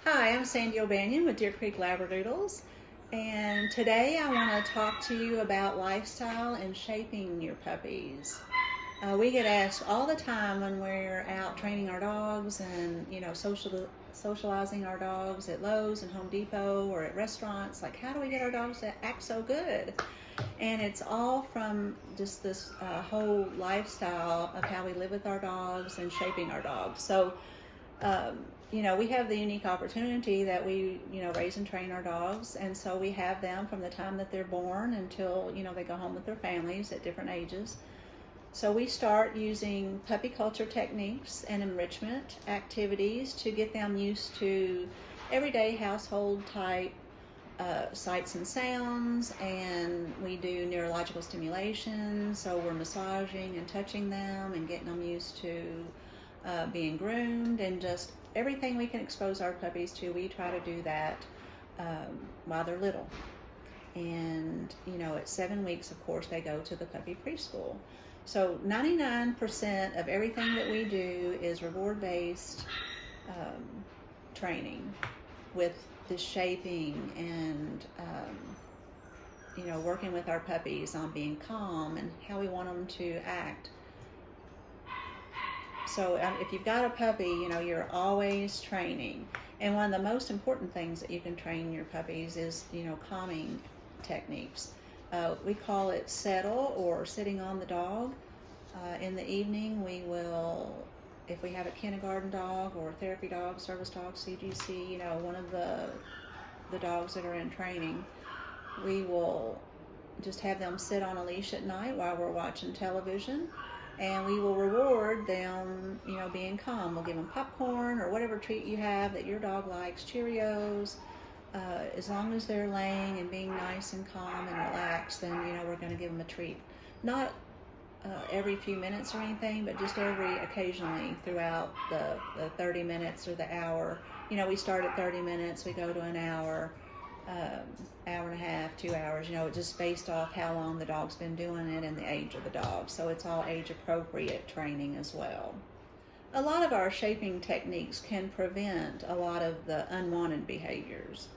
Hi, I'm Sandy O'Banion with Deer Creek Labradoodles, and today I want to talk to you about lifestyle and shaping your puppies. We get asked all the time when we're out training our dogs and socializing our dogs at Lowe's and Home Depot or at restaurants, like how do we get our dogs to act so good? And it's all from just this whole lifestyle of how we live with our dogs and shaping our dogs. So um, we have the unique opportunity that we, raise and train our dogs. And so we have them from the time that they're born until, they go home with their families at different ages. So we start using puppy culture techniques and enrichment activities to get them used to everyday household type sights and sounds, and we do neurological stimulation. So we're massaging and touching them and getting them used to being groomed, and just everything we can expose our puppies to, we try to do that while they're little. And at 7 weeks, of course, they go to the puppy preschool. So 99% of everything that we do is reward based training with the shaping and working with our puppies on being calm and how we want them to act. So if you've got a puppy, you're always training. And one of the most important things that you can train your puppies is, calming techniques. We call it settle or sitting on the dog. In the evening, we will, if we have a kindergarten dog or a therapy dog, service dog, CGC, one of the dogs that are in training, we will just have them sit on a leash at night while we're watching television, and we will reward them, being calm. We'll give them popcorn or whatever treat you have that your dog likes, Cheerios. As long as they're laying and being nice and calm and relaxed, then, we're going to give them a treat. Not every few minutes or anything, but just occasionally throughout the 30 minutes or the hour. We start at 30 minutes, we go to an hour, hour and a half, 2 hours, just based off how long the dog's been doing it and the age of the dog. So it's all age appropriate training as well. A lot of our shaping techniques can prevent a lot of the unwanted behaviors.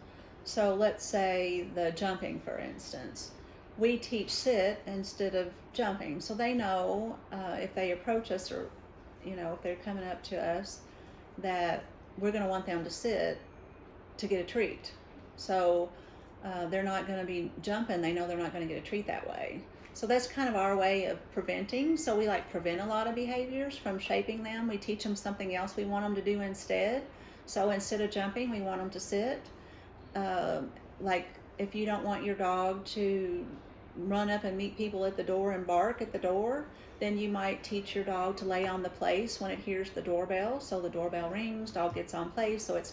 So let's say the jumping, for instance. We teach sit instead of jumping, so they know if they approach us, or if they're coming up to us, that we're going to want them to sit to get a treat. So they're not going to be jumping. They know they're not going to get a treat that way. So that's kind of our way of preventing. So we prevent a lot of behaviors from shaping them. We teach them something else we want them to do instead. So instead of jumping, we want them to sit. Like if you don't want your dog to run up and meet people at the door and bark at the door, then you might teach your dog to lay on the place when it hears the doorbell. So the doorbell rings, dog gets on place, so it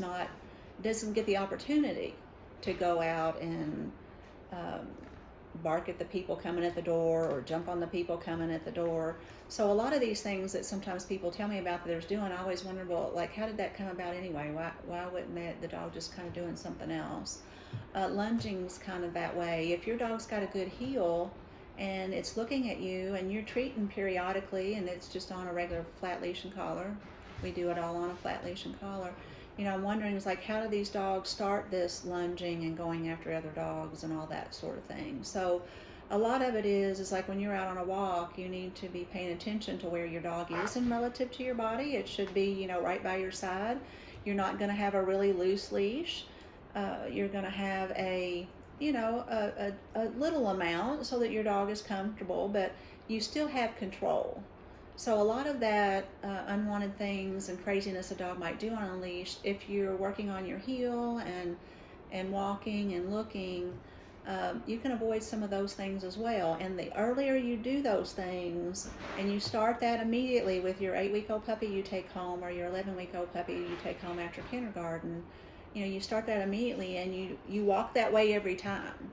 doesn't get the opportunity to go out and bark at the people coming at the door or jump on the people coming at the door. So a lot of these things that sometimes people tell me about that they're doing, I always wonder, well, how did that come about anyway? Why wouldn't the dog just kind of doing something else? Lunging's kind of that way. If your dog's got a good heel and it's looking at you and you're treating periodically, and it's just on a regular flat leash and collar, we do it all on a flat leash and collar. I'm wondering, how do these dogs start this lunging and going after other dogs and all that sort of thing? So a lot of it is when when you're out on a walk, you need to be paying attention to where your dog is and relative to your body. It should be, right by your side. You're not going to have a really loose leash. You're going to have a little amount so that your dog is comfortable, but you still have control. So a lot of that unwanted things and craziness a dog might do on a leash, if you're working on your heel and walking and looking, you can avoid some of those things as well. And the earlier you do those things, and you start that immediately with your 8-week-old puppy you take home, or your 11-week-old puppy you take home after kindergarten, you start that immediately, and you walk that way every time.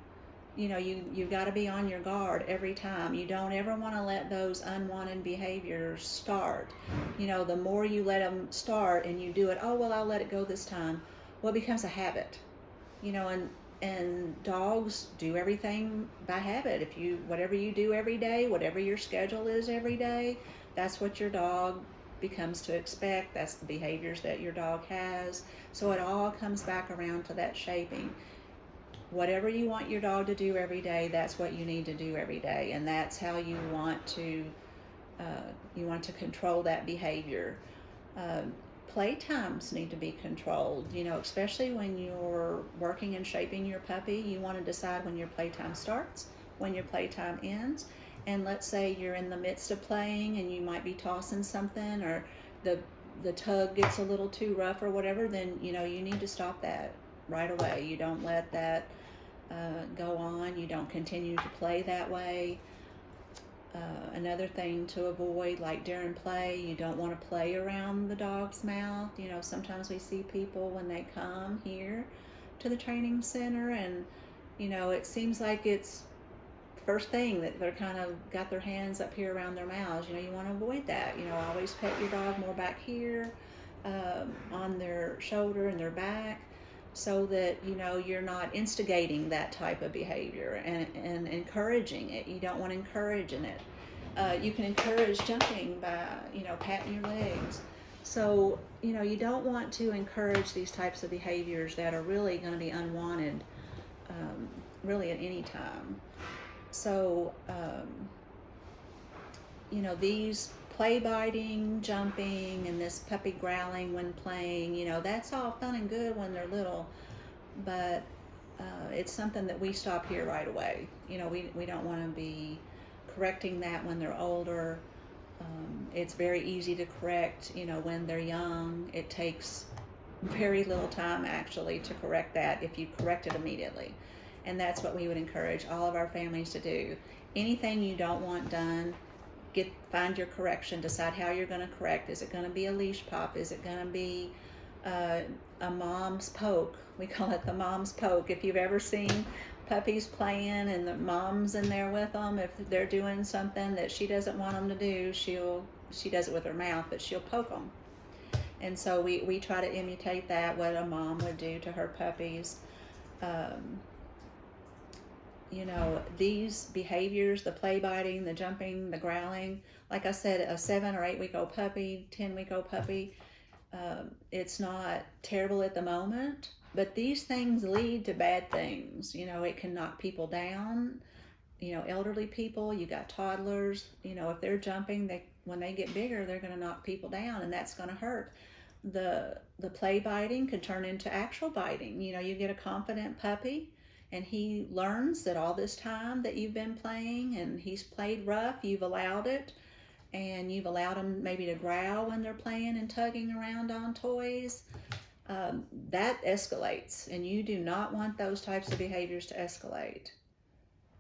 You got to be on your guard every time. You don't ever want to let those unwanted behaviors start. The more you let them start and you do it, oh, well, I'll let it go this time, well, it becomes a habit. And dogs do everything by habit. Whatever you do every day, whatever your schedule is every day, that's what your dog becomes to expect. That's the behaviors that your dog has. So it all comes back around to that shaping. Whatever you want your dog to do every day, that's what you need to do every day, and that's how you want to control that behavior. Playtimes need to be controlled, especially when you're working and shaping your puppy. You want to decide when your playtime starts, when your playtime ends. And let's say you're in the midst of playing and you might be tossing something, or the tug gets a little too rough or whatever, then you need to stop that right away. You don't let that go on. You don't continue to play that way. Another thing to avoid, like during play, you don't want to play around the dog's mouth. Sometimes we see people when they come here to the training center, and it seems like it's first thing that they're kind of got their hands up here around their mouths. You want to avoid that. Always pet your dog more back here, on their shoulder and their back, so that you're not instigating that type of behavior and encouraging it. You don't want to encourage it. You can encourage jumping by patting your legs. So you don't want to encourage these types of behaviors that are really going to be unwanted, really at any time. So these play biting, jumping, and this puppy growling when playing, that's all fun and good when they're little, but it's something that we stop here right away. We don't want to be correcting that when they're older. It's very easy to correct, when they're young. It takes very little time actually to correct that if you correct it immediately. And that's what we would encourage all of our families to do. Anything you don't want done, find your correction. Decide how you're going to correct. Is it going to be a leash pop? Is it going to be a mom's poke? We call it the mom's poke. If you've ever seen puppies playing and the mom's in there with them, if they're doing something that she doesn't want them to do, she does it with her mouth, but she'll poke them. And so we try to imitate that, what a mom would do to her puppies. These behaviors, the play biting, the jumping, the growling, like I said, a 7 or 8 week old puppy, 10 week old puppy, it's not terrible at the moment, but these things lead to bad things. It can knock people down. Elderly people, you got toddlers, if they're jumping, when they get bigger, they're going to knock people down, and that's going to hurt. The play biting could turn into actual biting. You get a confident puppy, and he learns that all this time that you've been playing and he's played rough, you've allowed it, and you've allowed him maybe to growl when they're playing and tugging around on toys. That escalates, and you do not want those types of behaviors to escalate.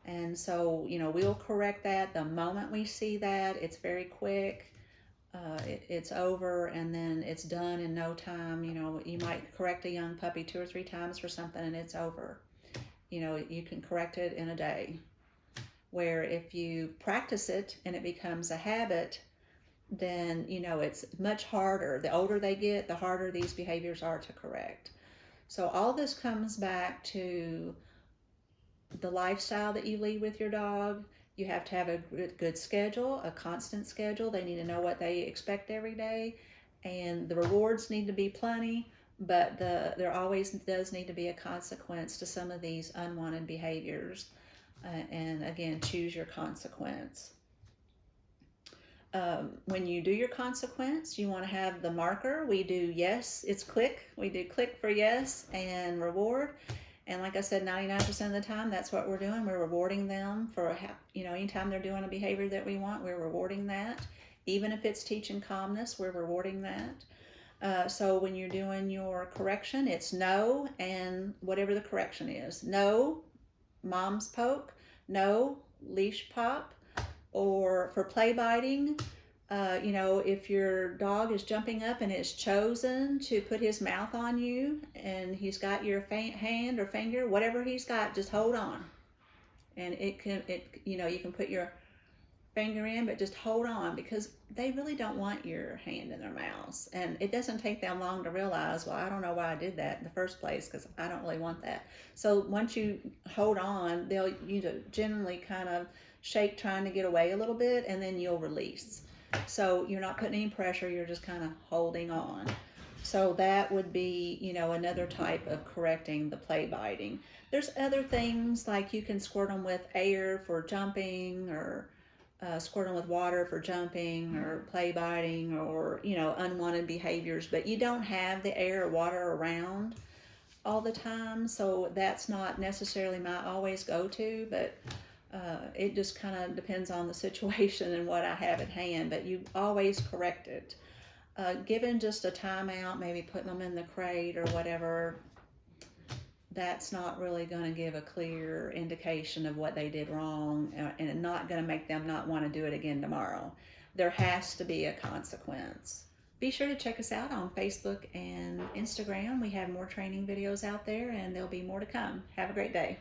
And so, we'll correct that the moment we see that. It's very quick. It's over, and then it's done in no time. You might correct a young puppy 2 or 3 times for something, and it's over. You can correct it in a day. Where if you practice it and it becomes a habit, then it's much harder. The older they get, the harder these behaviors are to correct. So all this comes back to the lifestyle that you lead with your dog. You have to have a good schedule, a constant schedule. They need to know what they expect every day, and the rewards need to be plenty, but there always does need to be a consequence to some of these unwanted behaviors. And again, choose your consequence. When you do your consequence, you want to have the marker. We do yes, it's click. We do click for yes and reward. And like I said, 99% of the time, that's what we're doing. We're rewarding them for, anytime they're doing a behavior that we want, we're rewarding that. Even if it's teaching calmness, we're rewarding that. So when you're doing your correction, it's no, and whatever the correction is. No, mom's poke. No, leash pop. Or for play biting, if your dog is jumping up and has chosen to put his mouth on you, and he's got your hand or finger, whatever he's got, just hold on. And you can put your finger in, but just hold on, because they really don't want your hand in their mouths. And it doesn't take them long to realize, well, I don't know why I did that in the first place, because I don't really want that. So once you hold on, they'll generally kind of shake, trying to get away a little bit, and then you'll release. So you're not putting any pressure, you're just kind of holding on. So that would be, another type of correcting the play biting. There's other things like you can squirt them with air for jumping, or squirt them with water for jumping or play biting, or, unwanted behaviors, but you don't have the air or water around all the time. So that's not necessarily my always go to, but it just kind of depends on the situation and what I have at hand. But you always correct it. Given just a timeout, maybe putting them in the crate or whatever, that's not really going to give a clear indication of what they did wrong, and not going to make them not want to do it again tomorrow. There has to be a consequence. Be sure to check us out on Facebook and Instagram. We have more training videos out there, and there'll be more to come. Have a great day.